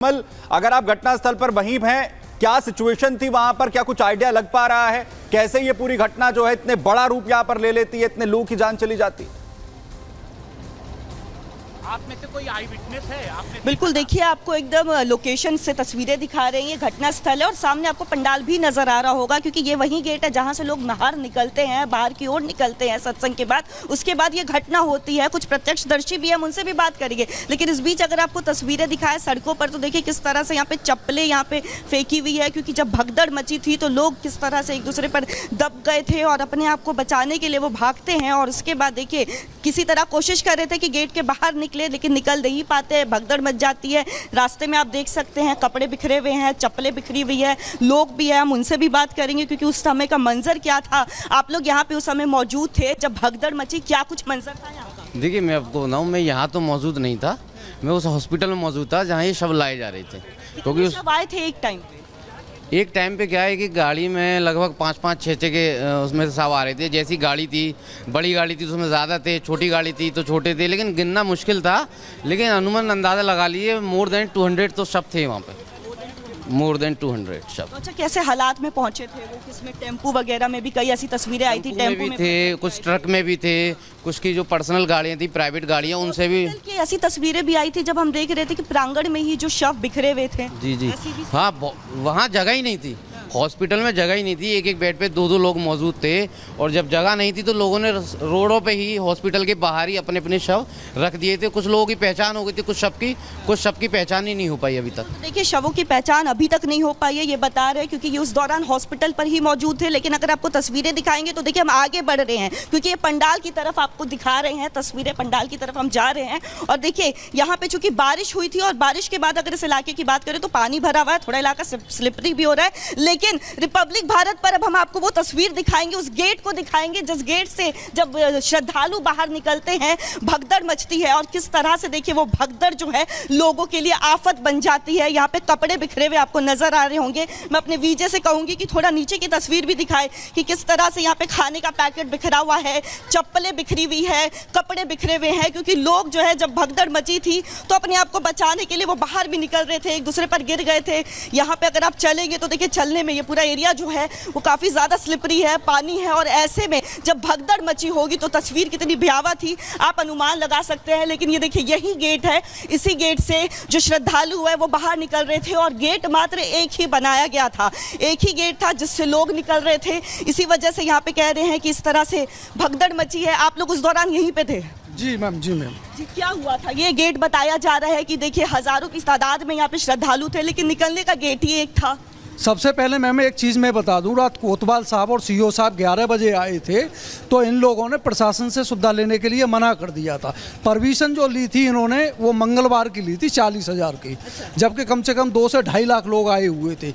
कमल, अगर आप घटनास्थल पर वहीं हैं, क्या सिचुएशन थी वहां पर? क्या कुछ आइडिया लग पा रहा है कैसे ये पूरी घटना जो है इतने बड़ा रूप यहां पर ले लेती है, इतने लोगों की जान चली जाती है? आप में से कोई आई विटनेस है? बिल्कुल, देखिए आपको एकदम लोकेशन से तस्वीरें दिखा रही हैं। घटना स्थल है और सामने आपको पंडाल भी नजर आ रहा होगा क्योंकि ये वही गेट है जहां से लोग बाहर निकलते हैं, बाहर की ओर निकलते हैं सत्संग के बाद। उसके बाद ये घटना होती है। कुछ प्रत्यक्षदर्शी भी हैं, हम उनसे भी बात करेंगे। लेकिन इस बीच अगर आपको तस्वीरें दिखाएं सड़कों पर तो देखिए किस तरह से यहाँ पे चप्पलें यहाँ पे फेंकी हुई है क्योंकि जब भगदड़ मची थी तो लोग किस तरह से एक दूसरे पर दब गए थे और अपने आप को बचाने के लिए वो भागते हैं। और उसके बाद देखिए किसी तरह कोशिश कर रहे थे कि गेट के बाहर निकले, लेकिन निकल नहीं पाते, भगदड़ मच जाती है। रास्ते में आप देख सकते हैं कपड़े बिखरे हुए हैं, चप्पलें बिखरी हुई है, लोग भी हैं। हम उनसे भी बात करेंगे क्योंकि उस समय का मंजर क्या था। आप लोग यहाँ पे उस समय मौजूद थे जब भगदड़ मची, क्या कुछ मंजर था यहाँ का? देखिए मैं आपको बताऊँ, मैं यहाँ तो मौजूद नहीं था, मैं उस हॉस्पिटल में मौजूद था जहाँ ये शव लाए जा रहे थे। क्योंकि शव आए थे एक टाइम पे क्या है कि गाड़ी में लगभग 5-5, 6-6 के उसमें से सब आ रहे थे। जैसी गाड़ी थी, बड़ी गाड़ी थी तो उसमें ज़्यादा थे, छोटी गाड़ी थी तो छोटे थे, लेकिन गिनना मुश्किल था। लेकिन अनुमान अंदाज़ा लगा लिए मोर देन 200 तो शव थे वहाँ पे, मोर देन 200 शव। तो अच्छा, कैसे हालात में पहुंचे थे वो? किसमें, टेम्पू वगैरह में भी कई ऐसी तस्वीरें आई थी। टेम्पू में थे, कुछ ट्रक में भी थे, कुछ की जो पर्सनल गाड़ियाँ थी, प्राइवेट गाड़ियाँ, उनसे भी ऐसी तस्वीरें भी आई थी जब हम देख रहे थे कि प्रांगण में ही जो शव बिखरे हुए थे। जी हाँ, वहाँ जगह ही नहीं थी, हॉस्पिटल में जगह ही नहीं थी। एक बेड पे 2-2 लोग मौजूद थे और जब जगह नहीं थी तो लोगों ने रोडों पे ही, हॉस्पिटल के बाहर ही अपने अपने शव रख दिए थे। कुछ लोगों की पहचान हो गई थी, कुछ शव की पहचान ही नहीं हो पाई अभी तक। देखिए शवों की पहचान अभी तक नहीं हो पाई है, ये बता रहे हैं क्योंकि ये उस दौरान हॉस्पिटल पर ही मौजूद थे। लेकिन अगर आपको तस्वीरें दिखाएंगे तो देखिए हम आगे बढ़ रहे हैं क्योंकि ये पंडाल की तरफ आपको दिखा रहे हैं तस्वीरें, पंडाल की तरफ हम जा रहे हैं। और देखिए यहाँ पे चूंकि बारिश हुई थी और बारिश के बाद अगर इस इलाके की बात करें तो पानी भरा हुआ है, थोड़ा इलाका स्लिपरी भी हो रहा है। लेकिन रिपब्लिक भारत पर अब हम आपको वो तस्वीर दिखाएंगे, उस गेट को दिखाएंगे जिस गेट से जब श्रद्धालु बाहर निकलते हैं भगदड़ मचती है और किस तरह से देखिए वो भगदड़ जो है लोगों के लिए आफत बन जाती है। यहाँ पे कपड़े बिखरे हुए आपको नजर आ रहे होंगे। मैं अपने वीजे से कहूंगी कि थोड़ा नीचे की तस्वीर भी दिखाए कि किस तरह से यहाँ पे खाने का पैकेट बिखरा हुआ है, चप्पलें बिखरी हुई है, कपड़े बिखरे हुए हैं क्योंकि लोग जो है जब भगदड़ मची थी तो अपने आप को बचाने के लिए वो बाहर भी निकल रहे थे, एक दूसरे पर गिर गए थे। यहाँ पे अगर आप चलेंगे तो देखिए चलने में ये पूरा एरिया जो है वो काफी ज्यादा स्लिपरी है, पानी है और ऐसे में जब भगदड़ मची होगी तो तस्वीर कितनी भयावह थी आप अनुमान लगा सकते हैं। लेकिन ये देखिए यही गेट है, इसी गेट से जो श्रद्धालु है वो बाहर निकल रहे थे और गेट मात्र एक ही बनाया गया था, एक ही गेट था जिससे लोग निकल रहे थे। इसी वजह से यहाँ पे कह रहे हैं कि इस तरह से भगदड़ मची है। आप लोग उस दौरान यहीं पे थे? जी मैम, जी मैम। जी, क्या हुआ था? ये गेट बताया जा रहा है कि देखिए हजारों की तादाद में यहाँ पे श्रद्धालु थे लेकिन निकलने का गेट ही एक था। सबसे पहले मैम एक चीज़ मैं बता दूं, रात कोतवाल साहब और सीओ साहब 11 बजे आए थे तो इन लोगों ने प्रशासन से सुविधा लेने के लिए मना कर दिया था। परमिशन जो ली थी इन्होंने वो मंगलवार की ली थी 40,000 की, जबकि कम से कम 2 से 2.5 लाख लोग आए हुए थे।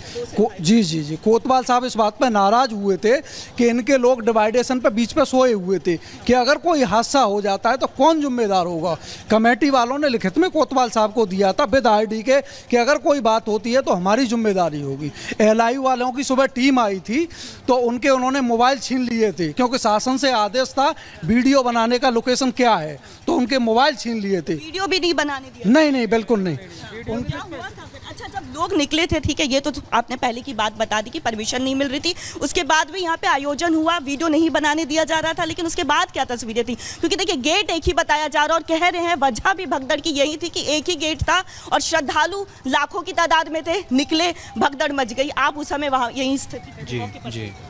जी कोतवाल साहब इस बात पर नाराज़ हुए थे कि इनके लोग डिवाइडेशन पर बीच पर सोए हुए थे कि अगर कोई हादसा हो जाता है तो कौन जिम्मेदार होगा। कमेटी वालों ने लिखित में कोतवाल साहब को दिया था विद ID के कि अगर कोई बात होती है तो हमारी जिम्मेदारी होगी। LI वालों की सुबह टीम आई थी तो उन्होंने मोबाइल छीन लिए थे क्योंकि शासन से आदेश था वीडियो बनाने का, लोकेशन क्या है, तो उनके मोबाइल छीन लिए थे। वीडियो भी नहीं बनाने दिया? नहीं बिल्कुल नहीं। क्या हुआ था? अच्छा, जब लोग निकले थे, ठीक है, ये तो आपने पहले की बात बता दी कि परमिशन नहीं मिल रही थी, उसके बाद भी यहाँ पे आयोजन हुआ, वीडियो नहीं बनाने दिया जा रहा था, लेकिन उसके बाद क्या तस्वीरें थी? क्योंकि देखिए गेट एक ही बताया जा रहा और कह रहे हैं वजह भी भगदड़ की यही थी कि एक ही गेट था और श्रद्धालु लाखों की तादाद में थे, निकले, भगदड़ मच गई। आप उस समय वहाँ यहीं स्थित थे? जी।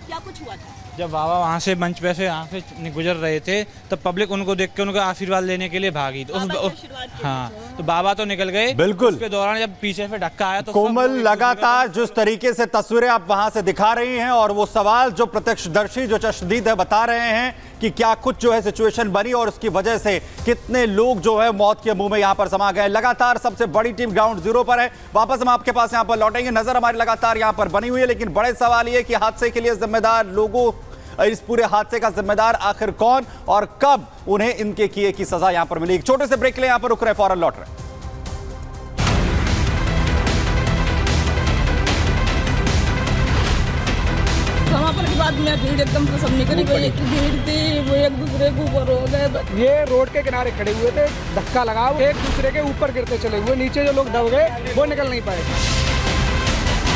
क्या कुछ हुआ था? जब बाबा वहाँ से मंच पे से यहाँ से गुजर रहे थे तब पब्लिक उनको देख के उनका आशीर्वाद लेने के लिए भागी। तो हाँ, तो बाबा तो निकल गए। बिल्कुल। उसके दौरान जब पीछे से धक्का आया तो कोमल, लगातार जिस तरीके से तस्वीरें आप वहां से दिखा रही हैं और वो सवाल जो प्रत्यक्षदर्शी जो चश्मदीद है बता रहे हैं कि क्या कुछ जो है सिचुएशन बनी और उसकी वजह से कितने लोग जो है मौत के मुंह में यहां पर समा गए। लगातार सबसे बड़ी टीम ग्राउंड जीरो पर है। वापस हम आपके पास यहां पर लौटेंगे। नजर हमारी लगातार यहां पर बनी हुई है, लेकिन बड़े सवाल ये कि हादसे के लिए जिम्मेदार लोगों, इस पूरे हादसे का जिम्मेदार आखिर कौन और कब उन्हें इनके किए की सजा यहां पर मिली। एक छोटे से ब्रेक के लिए यहां पर रुक रहे, फौरन लौट रहे। समापन की बात बाद में भीड़ एकदम से सब निकल गई, भीड़ थी वो एक दूसरे के ऊपर हो गए। ये रोड के किनारे खड़े हुए थे, धक्का लगा, एक दूसरे के ऊपर गिरते चले हुए, नीचे जो लोग दब गए वो निकल नहीं पाए।